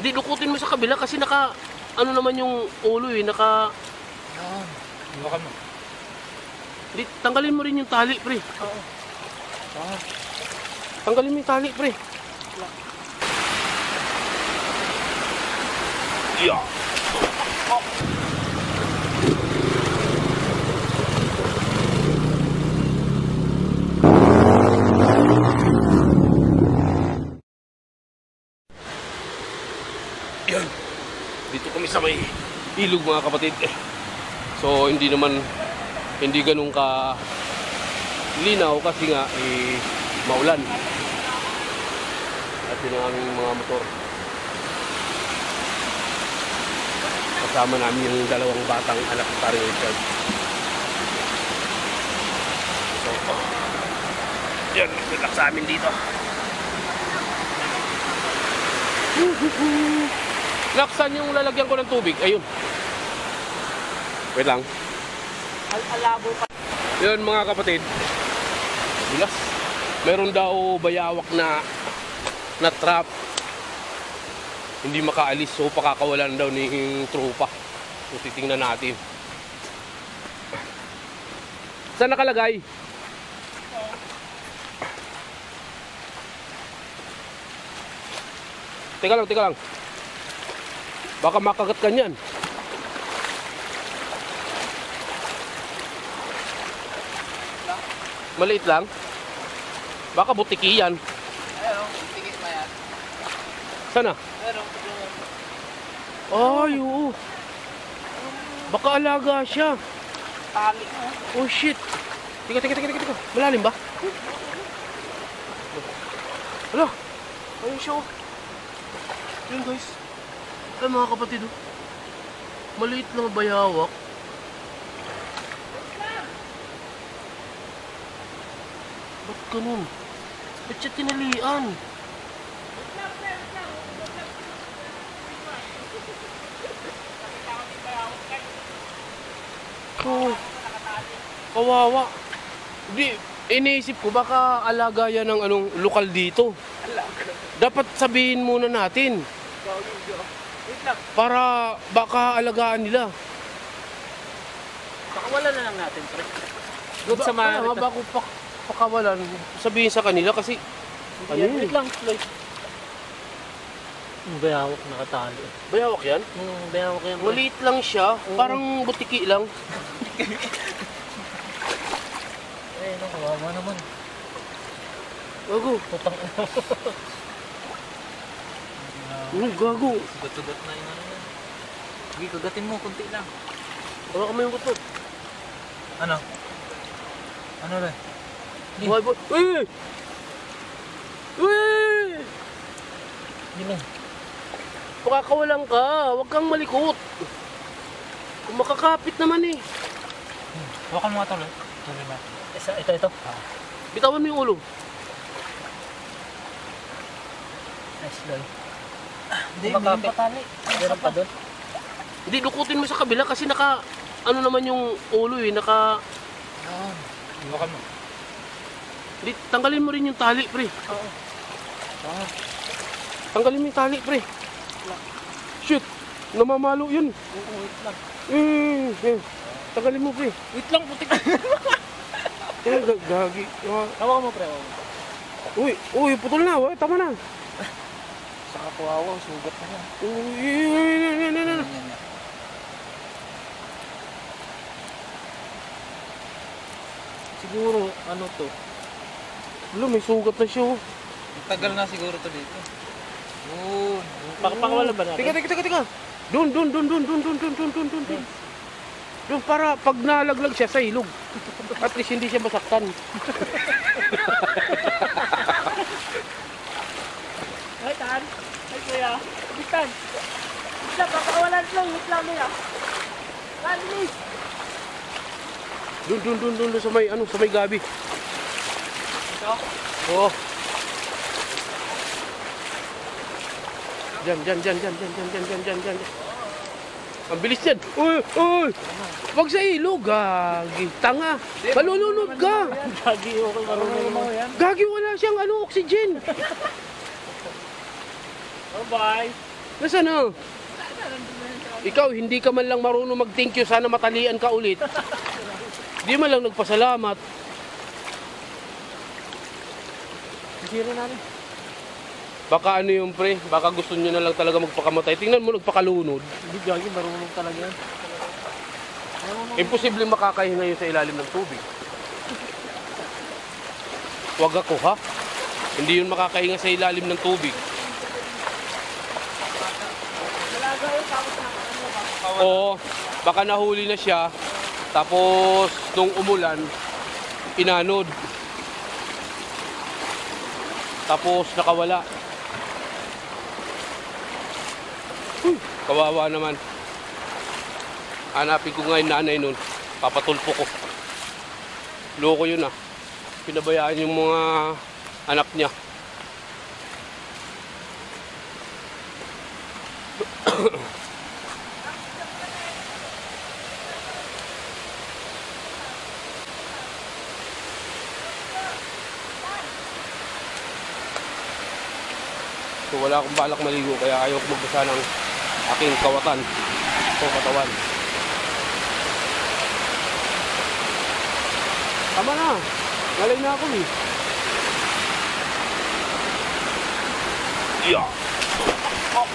Hindi, lukutin mo sa kabila kasi naka, ano naman yung ulo eh, naka... Yan. Iwakan mo. Hindi, tanggalin mo rin yung tali, pre. Oo. Tanggalin mo yung tali, pre. Yeah. Yan. Dito kami sa may ilog, mga kapatid. So hindi ganun ka linaw kasi nga maulan. At yun ang aming mga motor. Kasama namin yung dalawang batang anak ni Paring Richard. So, yan, relax sa amin dito. Laksan yung lalagyan ko ng tubig. Ayun. Wait lang. Alabo pa. Yun, mga kapatid. Bilas. Meron daw bayawak na trap. Hindi makaalis, so pakakawalan daw ng tropa. So titingnan natin. Saan nakalagay? Teka lang. Baka makagat ka niyan. Maliit lang. Baka butiki yan. Ayun, tingin na yan. Sana? Ayun. Ay, oo. Baka alaga siya. Tali. Oh shit. Teka. Malalim ba? Hala. Ayun siya. Yun guys. Ay mga kapatid. Maliit lang bayawak. Ba't ganun? Ba't siya tinalian? Oh, kawawa. Hindi, iniisip ko baka alaga yan ng anong lokal dito. Dapat sabihin muna natin. Para baka alagaan nila. Pakawalan na lang natin, pre. Good sa mga... Bago pakawalan, sabihin sa kanila kasi... Ano yun? Wait lang, Floyd. Bayawak nakatali. Bayawak yan? Bayawak yan. Maliit lang siya, parang butiki lang. Eh, no, kawawa naman. Gago. Putang Gago. Sugat-sugat na yun ano yan. Sige, kagatin mo, kunti lang. Wala kami yung gusto. Ano? Ano rin? Buhay. Uy! Uy! Hindi lang. Pakakawalan ka, huwag kang malikot. Kung makakapit naman eh. Hawakan mo nga tuloy. Tuloy na. Ito. Bitawan mo yung ulo. Nice guy. Hindi, meron pa tali. Meron pa doon. Hindi, lukutin mo sa kabila kasi naka, ano naman yung ulo eh, naka... Yan. Hawakan mo. Hindi, tanggalin mo rin yung tali, pre. Oo. Tanggalin mo yung tali, pre. Shit, namamalo yun. Oo, wait lang. Tanggalin mo, pre. Wait lang, putik. Gagi. Hawakan mo, pre. Uy, putol na. Tama na. Saka kawawa, sugat na yan. Uy. Siguro, ano to? Wala, may sugat na siya. Tagal na siguro to dito. Oo. Pakawala ba natin? Teka. Doon. Doon para pag nalaglag siya sa ilog. At least hindi siya masaktan. Ay, Tan. Ay, kuya. Bitan. Bisa, pakakawalan lang. Wait lang nila. Bilis. Doon sa may gabi. Ito? Oo. Diyan. Ang bilis yan. Uy! Wag sa ilog, gagi. Tanga. Malulunod ka. Gagi, okay. Marunong mo yan. Gagi, wala siyang oxygen. Oh, bye. Nasaan na? Ikaw, hindi ka man lang marunong mag-thank you. Sana matalian ka ulit. Hindi man lang nagpasalamat. Sira namin. Baka ano yung pre, baka gusto nyo na lang talaga magpakamatay. Tingnan mo, nagpakalunod. Hindi gagi, marunong talaga yan. Imposible makakahinga yun sa ilalim ng tubig. Huwag ako ha. Hindi yun makakahinga sa ilalim ng tubig. Talaga yung tapos na ano ba? Oo, baka nahuli na siya. Tapos, nung umulan, inanod. Tapos, nakawala. Kawawa naman. Hanapin ko nga yung nanay nun. Papatulpo ko. Loko yun ah. Pinabayaan yung mga anak niya. So wala akong balak maligo kaya ayaw ko magbasa ng aking kawatan o katawan. Tama na. Ngalay na ako eh. Yeah. Oh.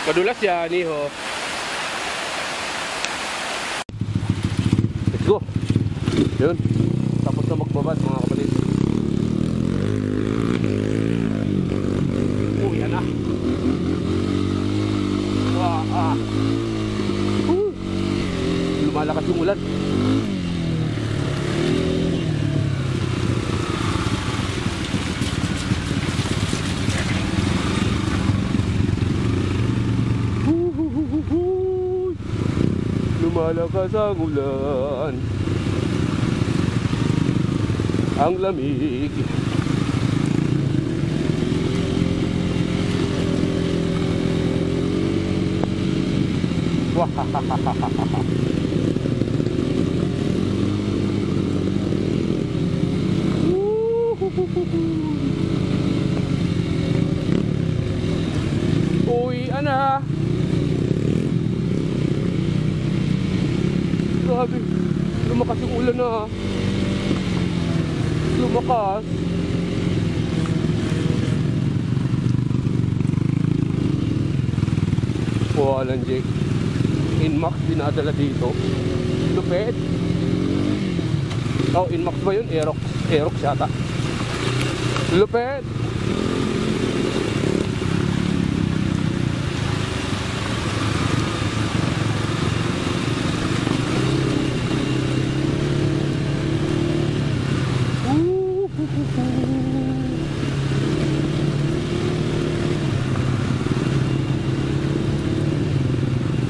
Madulas yan, iho. Let's go. Yun. Tapos na magbabad mga kapatid. Oh, yan na. Lumalakas yung ulan. Lumalakas ang ulan. Ang lamig. Wahahahaha. Uy, ana. Grabe, lumakas yung ulan na. Lumakas. Walang Jake. Inmax dinadala dito. Lupet. Oh, Inmax ba yun? Aerox. Aerox yata. Lupet.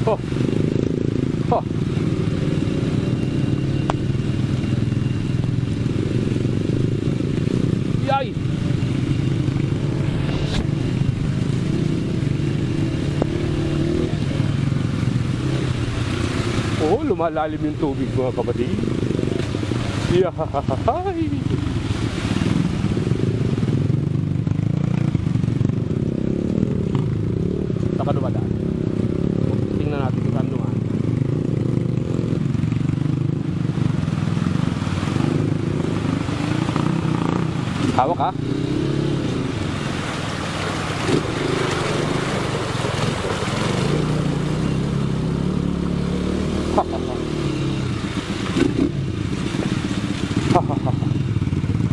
Oh. Oh. Yay. Oh, lumalalim yung tubig mga kapatid. Yahay. Saka dumadaan. Tingnan natin kung saan dumaan. Hawak ha?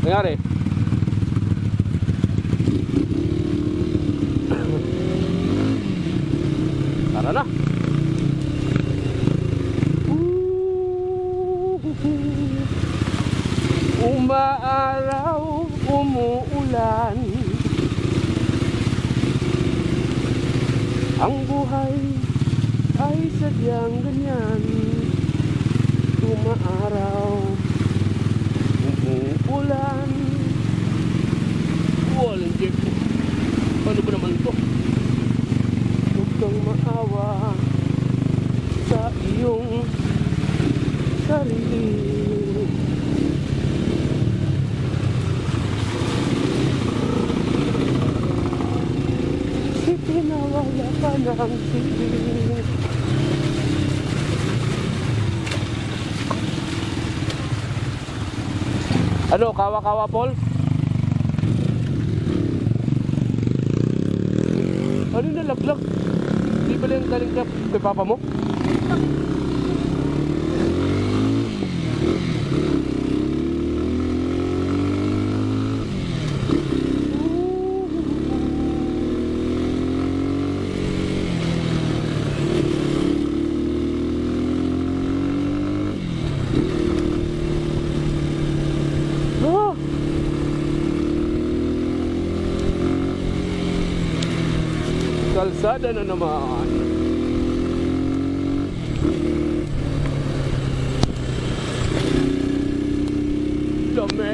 Nangyari? Tara na. Umaaraw, umuulan. Ang buhay ay sadyang ganyan. Umaaraw, umuulan. Walang Jeff. Paano ba naman ito? Huwag kang maawa. iyong sarili. Ipinawala ka ng siling. Ano, kawa-kawa, Paul? Ano yung nalaglag? Di ba lang galing ka kay papa mo? Ah! Kalsada na naman. Dami.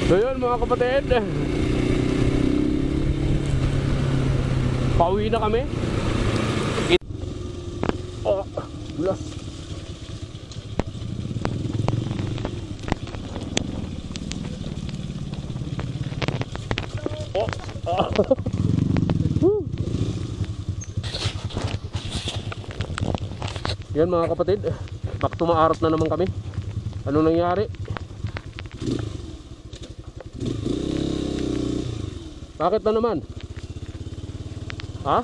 So yun mga kapatid, pauwi na kami. Oh, bulas. Oh, ah. Yan mga kapatid, back to Maarat na naman kami. Ano nangyari? Bakit na naman? Ha?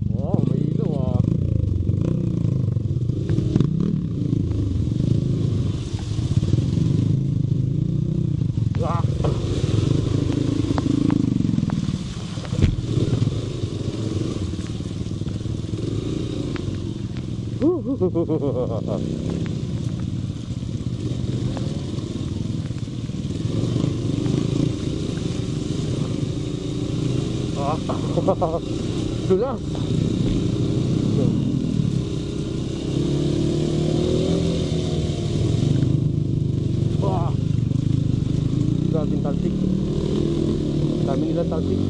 Oh, may ilaw ah. Ah. Dulas. Wah. Grabing talsik. Dami nila talsik.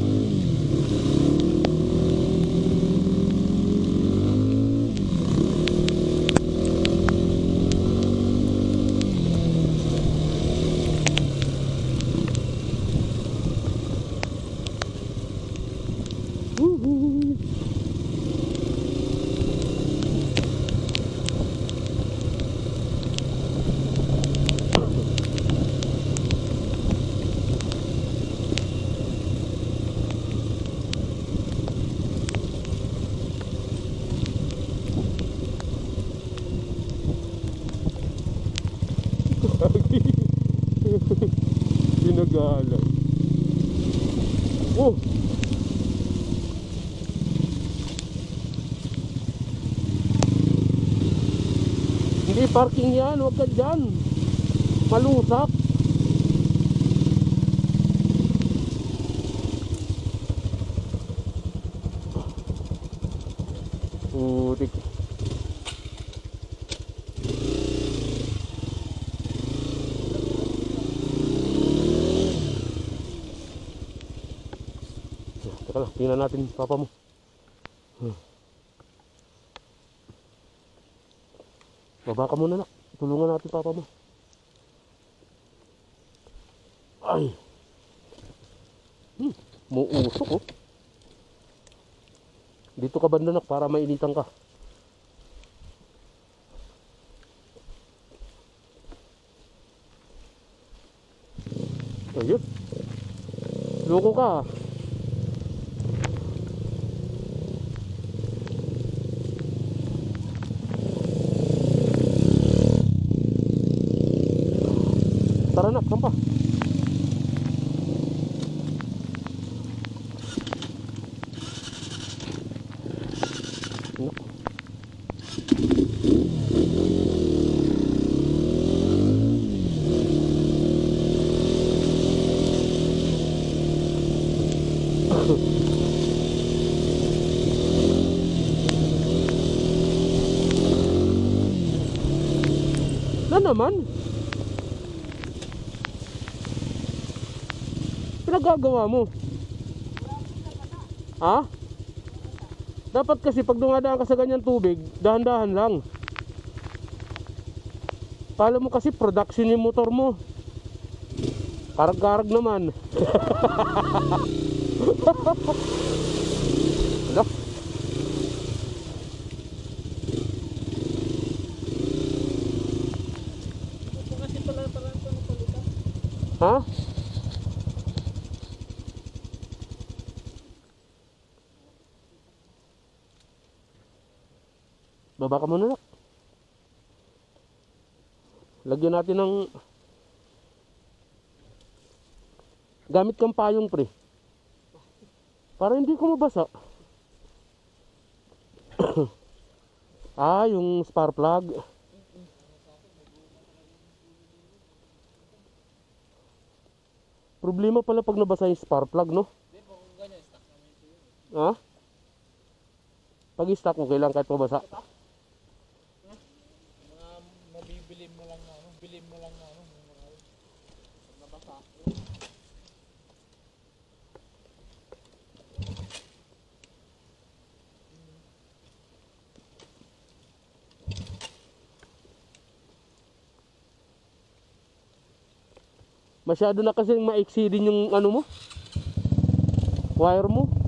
Pinagalan. Oh. Hindi parking yan, huwag ka dyan. Malusak. Putik. Teka lang, tingnan natin papa mo. Baba ka muna nak. Tulungan natin papa mo. Ay. Muusok oh. Dito ka banda nak para mainitan ka. Ayun. Loko ka. Tara nak, sampa. naman. Pinagagawa mo. Ha? Dapat kasi pag dumadaan ka sa ganyan tubig, dahan-dahan lang. Kala mo kasi production yung motor mo. Karag-karag naman. Wala. Kasi pala ito napalitan. Ha? Baba ka muna, nak. Lagyan natin ng gamit kang payong, pre. Para hindi ko mabasa. Ah, yung spark plug. Problema pala pag nabasa yung spark plug, no? Ha? Pag i-stock mo, kailangan kahit mabasa. Mabibili mo lang na ano, bilhin mo lang na ano, nabasa. Masyado na kasing maiksi din yung ano mo, wire mo.